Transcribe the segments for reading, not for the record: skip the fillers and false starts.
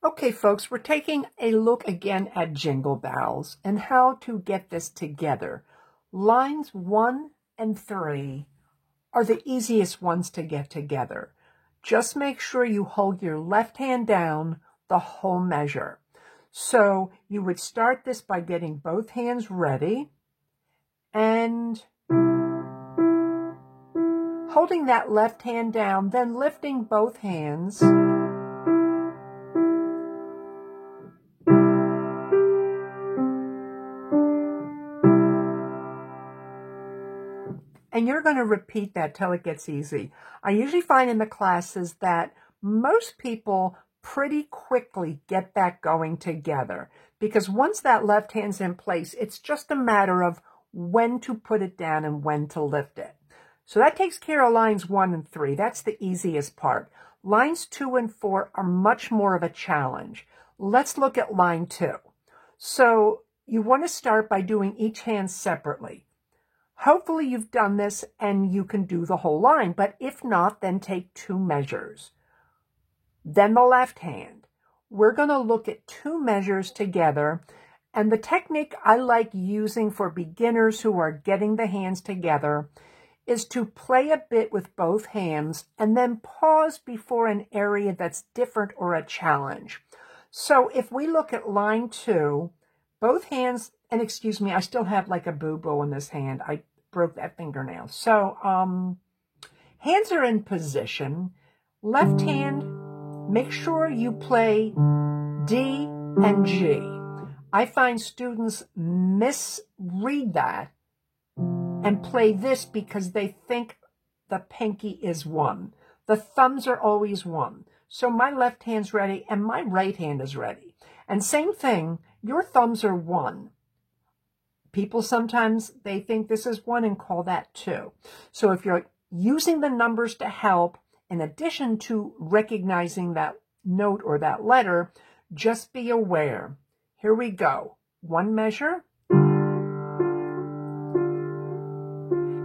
Okay, folks, we're taking a look again at Jingle Bells and how to get this together. Lines 1 and 3 are the easiest ones to get together. Just make sure you hold your left hand down the whole measure. So you would start this by getting both hands ready and holding that left hand down, then lifting both hands. And you're going to repeat that till it gets easy. I usually find in the classes that most people pretty quickly get that going together, because once that left hand's in place, it's just a matter of when to put it down and when to lift it. So that takes care of lines 1 and 3. That's the easiest part. Lines 2 and 4 are much more of a challenge. Let's look at line 2. So you want to start by doing each hand separately. Hopefully you've done this and you can do the whole line, but if not, then take 2 measures. Then the left hand. We're going to look at 2 measures together, and the technique I like using for beginners who are getting the hands together is to play a bit with both hands and then pause before an area that's different or a challenge. So if we look at line 2, both hands, and excuse me, I still have like a boo-boo in this hand. I broke that fingernail. So hands are in position. Left hand, make sure you play D and G. I find students misread that and play this because they think the pinky is 1. The thumbs are always 1. So my left hand's ready and my right hand is ready. And same thing, your thumbs are 1. People sometimes, they think this is 1 and call that 2. So if you're using the numbers to help, in addition to recognizing that note or that letter, just be aware. Here we go. 1 measure.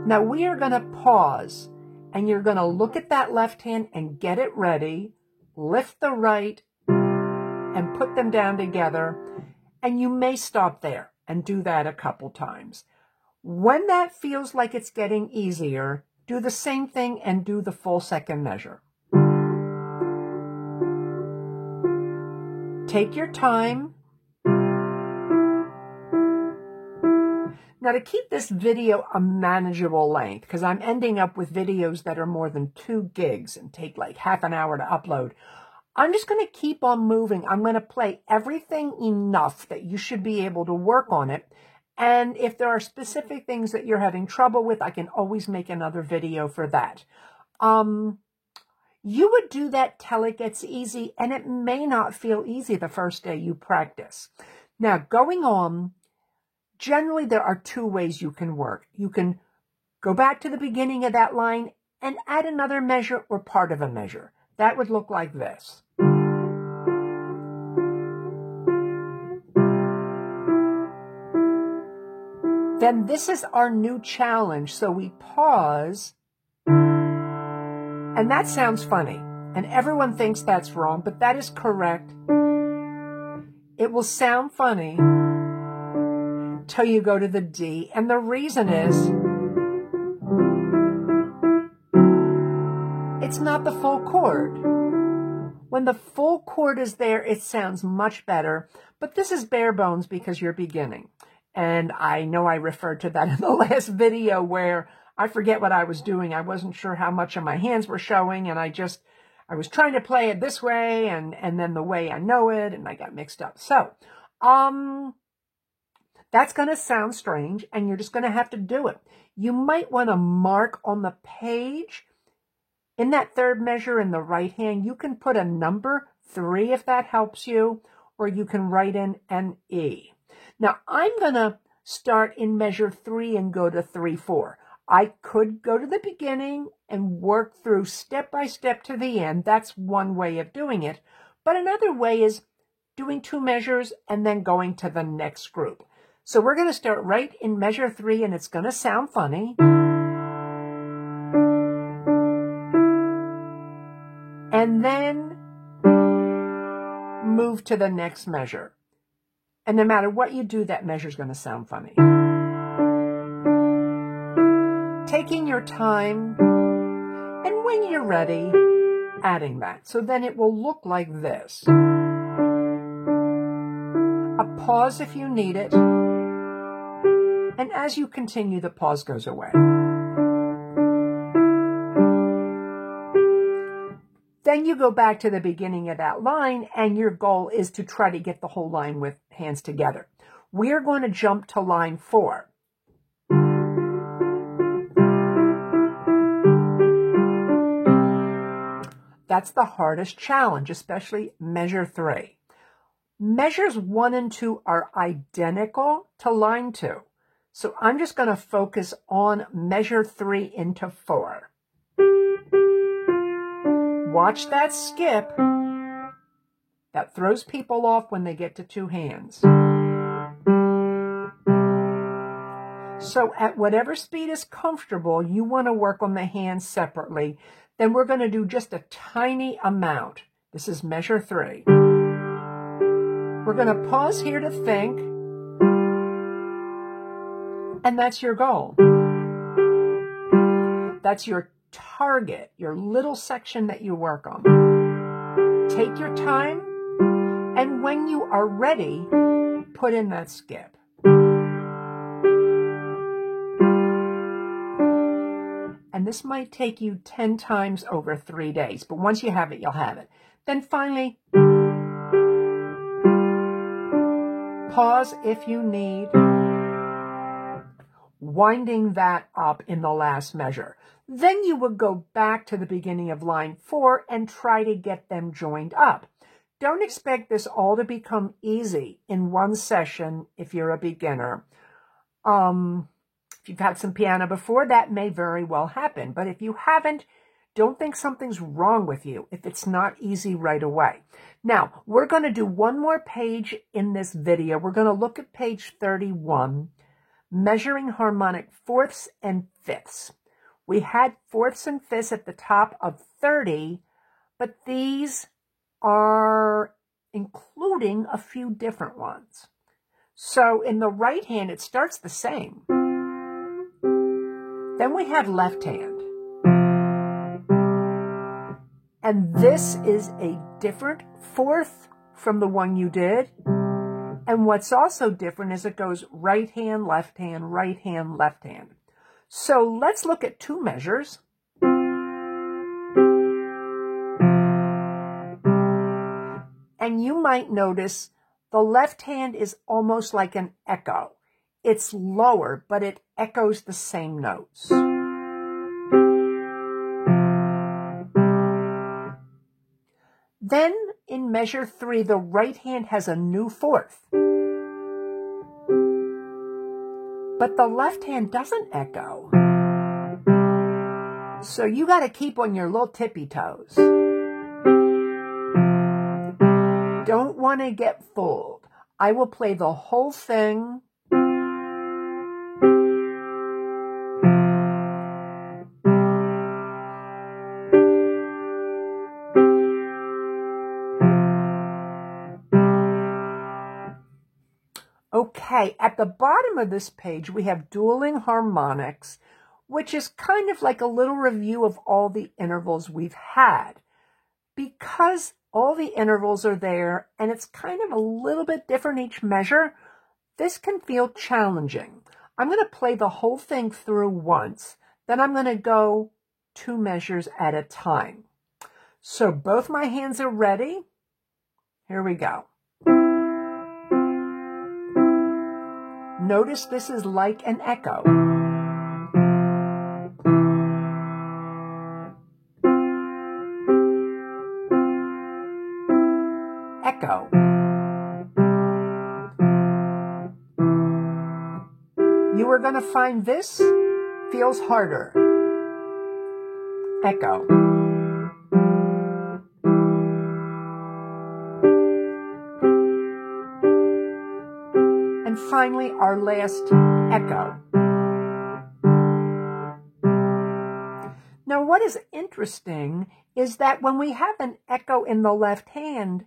Now we are going to pause, and you're going to look at that left hand and get it ready. Lift the right and put them down together. And you may stop there and do that a couple times. When that feels like it's getting easier, do the same thing and do the full second measure. Take your time. Now, to keep this video a manageable length, because I'm ending up with videos that are more than 2 gigs and take like half an hour to upload, I'm just going to keep on moving. I'm going to play everything enough that you should be able to work on it. And if there are specific things that you're having trouble with, I can always make another video for that. You would do that till it gets easy, and it may not feel easy the first day you practice. Now, going on, generally there are 2 ways you can work. You can go back to the beginning of that line and add another measure or part of a measure. That would look like this. Then this is our new challenge. So we pause, and that sounds funny. And everyone thinks that's wrong, but that is correct. It will sound funny till you go to the D. And the reason is, it's not the full chord. When the full chord is there, it sounds much better. But this is bare bones because you're beginning. And I know I referred to that in the last video where I forget what I was doing. I wasn't sure how much of my hands were showing, and I was trying to play it this way and then the way I know it, and I got mixed up. So, that's going to sound strange, and you're just going to have to do it. You might want to mark on the page in that third measure in the right hand. You can put a number 3 if that helps you, or you can write in an E. Now, I'm going to start in measure 3 and go to 3-4. I could go to the beginning and work through step by step to the end. That's one way of doing it. But another way is doing 2 measures and then going to the next group. So we're going to start right in measure 3, and it's going to sound funny. And then move to the next measure. And no matter what you do, that measure is going to sound funny. Taking your time, and when you're ready, adding that. So then it will look like this. A pause if you need it. And as you continue, the pause goes away. Then you go back to the beginning of that line, and your goal is to try to get the whole line with hands together. We're going to jump to line 4. That's the hardest challenge, especially measure 3. Measures 1 and 2 are identical to line 2. So I'm just going to focus on measure 3 into 4. Watch that skip. That throws people off when they get to 2 hands. So at whatever speed is comfortable, you want to work on the hands separately. Then we're going to do just a tiny amount. This is measure 3. We're going to pause here to think. And that's your goal. That's your target, your little section that you work on. Take your time, and when you are ready, put in that skip. And this might take you 10 times over 3 days, but once you have it, you'll have it. Then finally, pause if you need, winding that up in the last measure. Then you would go back to the beginning of line 4 and try to get them joined up. Don't expect this all to become easy in one session if you're a beginner. If you've had some piano before, that may very well happen. But if you haven't, don't think something's wrong with you if it's not easy right away. Now, we're going to do one more page in this video. We're going to look at page 31, measuring harmonic fourths and fifths. We had fourths and fifths at the top of 30, but these are including a few different ones. So in the right hand, it starts the same. Then we have left hand. And this is a different fourth from the one you did. And what's also different is it goes right hand, left hand, right hand, left hand. So let's look at 2 measures. And you might notice the left hand is almost like an echo. It's lower, but it echoes the same notes. Then in measure 3, the right hand has a new fourth. But the left hand doesn't echo. So you got to keep on your little tippy toes. Don't want to get fooled. I will play the whole thing. Okay, at the bottom of this page, we have dueling harmonics, which is kind of like a little review of all the intervals we've had. Because all the intervals are there, and it's kind of a little bit different each measure, this can feel challenging. I'm going to play the whole thing through once, then I'm going to go 2 measures at a time. So both my hands are ready. Here we go. Notice this is like an echo. Echo. You are going to find this feels harder. Echo. And finally, our last echo. Now, what is interesting is that when we have an echo in the left hand,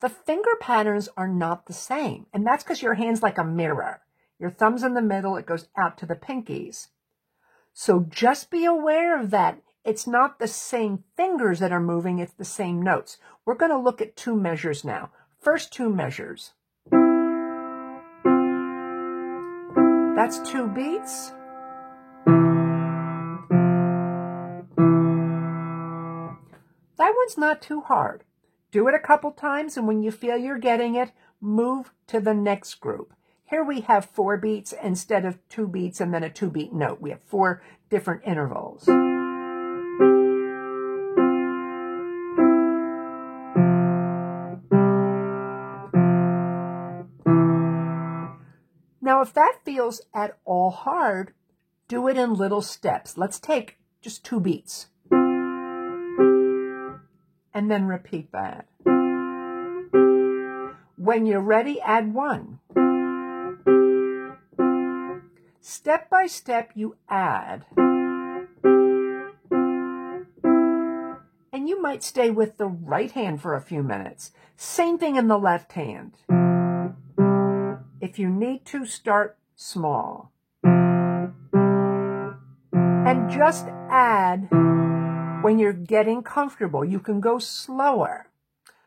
the finger patterns are not the same. And that's because your hand's like a mirror. Your thumb's in the middle, it goes out to the pinkies. So just be aware of that. It's not the same fingers that are moving, it's the same notes. We're going to look at 2 measures now. First 2 measures. That's 2 beats. That one's not too hard. Do it a couple times, and when you feel you're getting it, move to the next group. Here we have 4 beats instead of 2 beats and then a 2-beat note. We have 4 different intervals. Now, if that feels at all hard, do it in little steps. Let's take just 2 beats. And then repeat that. When you're ready, add 1. Step by step, you add. And you might stay with the right hand for a few minutes. Same thing in the left hand. If you need to, start small. And just add when you're getting comfortable. You can go slower.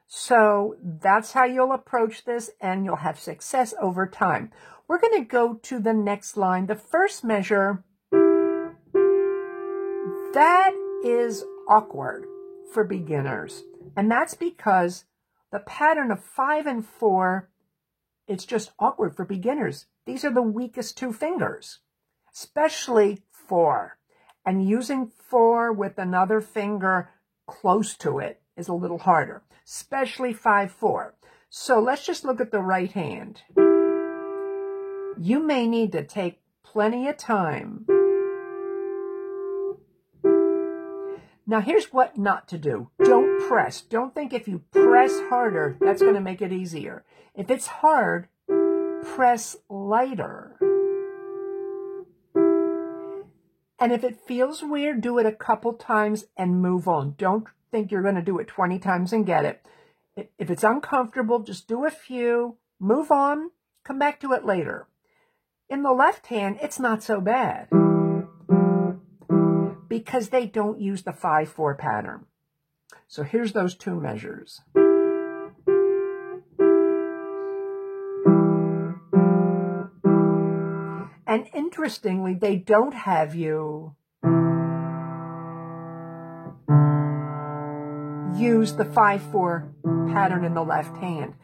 So that's how you'll approach this, and you'll have success over time. We're going to go to the next line. The first measure, that is awkward for beginners. And that's because the pattern of 5 and 4, it's just awkward for beginners. These are the weakest 2 fingers, especially 4. And using 4 with another finger close to it is a little harder, especially 5-4. So let's just look at the right hand. You may need to take plenty of time. Now here's what not to do. Don't press. Don't think if you press harder, that's going to make it easier. If it's hard, press lighter. And if it feels weird, do it a couple times and move on. Don't think you're going to do it 20 times and get it. If it's uncomfortable, just do a few, move on, come back to it later. In the left hand, it's not so bad because they don't use the 5-4 pattern. So here's those 2 measures. And interestingly, they don't have you use the 5-4 pattern in the left hand.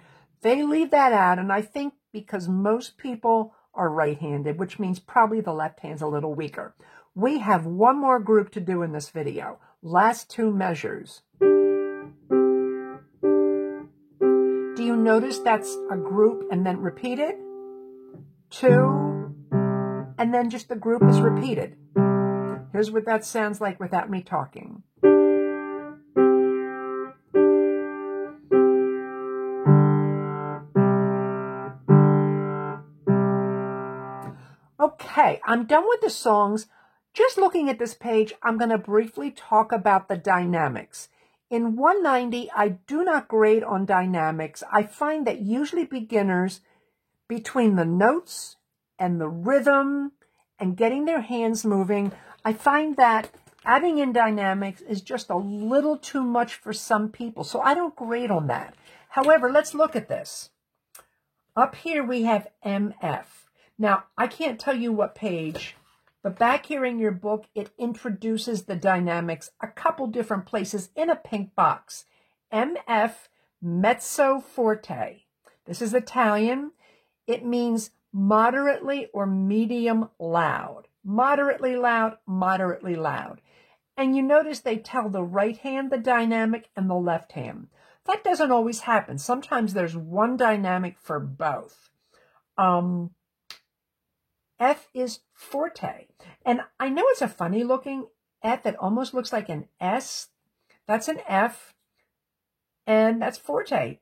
They leave that out, and I think because most people are right-handed, which means probably the left hand's a little weaker. We have one more group to do in this video. Last 2 measures. Do you notice that's a group and then repeat it? 2, and then just the group is repeated. Here's what that sounds like without me talking. Okay, I'm done with the songs. Just looking at this page, I'm going to briefly talk about the dynamics. In 190, I do not grade on dynamics. I find that usually beginners, between the notes and the rhythm and getting their hands moving, I find that adding in dynamics is just a little too much for some people. So I don't grade on that. However, let's look at this. Up here we have MF. Now, I can't tell you what page, but back here in your book, it introduces the dynamics a couple different places in a pink box. MF, mezzo forte. This is Italian. It means moderately or medium loud. Moderately loud, moderately loud. And you notice they tell the right hand the dynamic and the left hand. That doesn't always happen. Sometimes there's one dynamic for both. F is forte. And I know it's a funny looking F. It almost looks like an S. That's an F. And that's forte.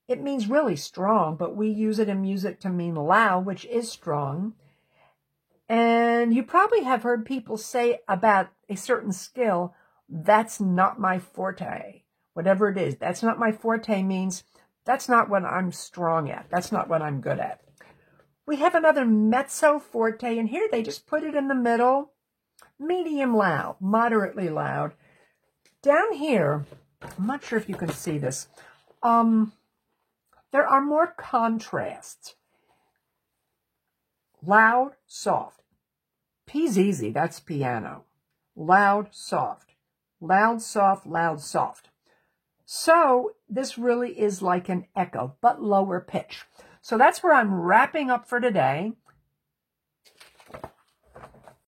It means really strong, but we use it in music to mean loud, which is strong. And you probably have heard people say about a certain skill, that's not my forte. Whatever it is, that's not my forte means That's not what I'm strong at. That's not what I'm good at. We have another mezzo forte, and here they just put it in the middle. Medium loud, moderately loud. Down here, I'm not sure if you can see this. There are more contrasts. Loud, soft. P's easy, that's piano. Loud, soft. Loud, soft, loud, soft. So this really is like an echo, but lower pitch. So that's where I'm wrapping up for today.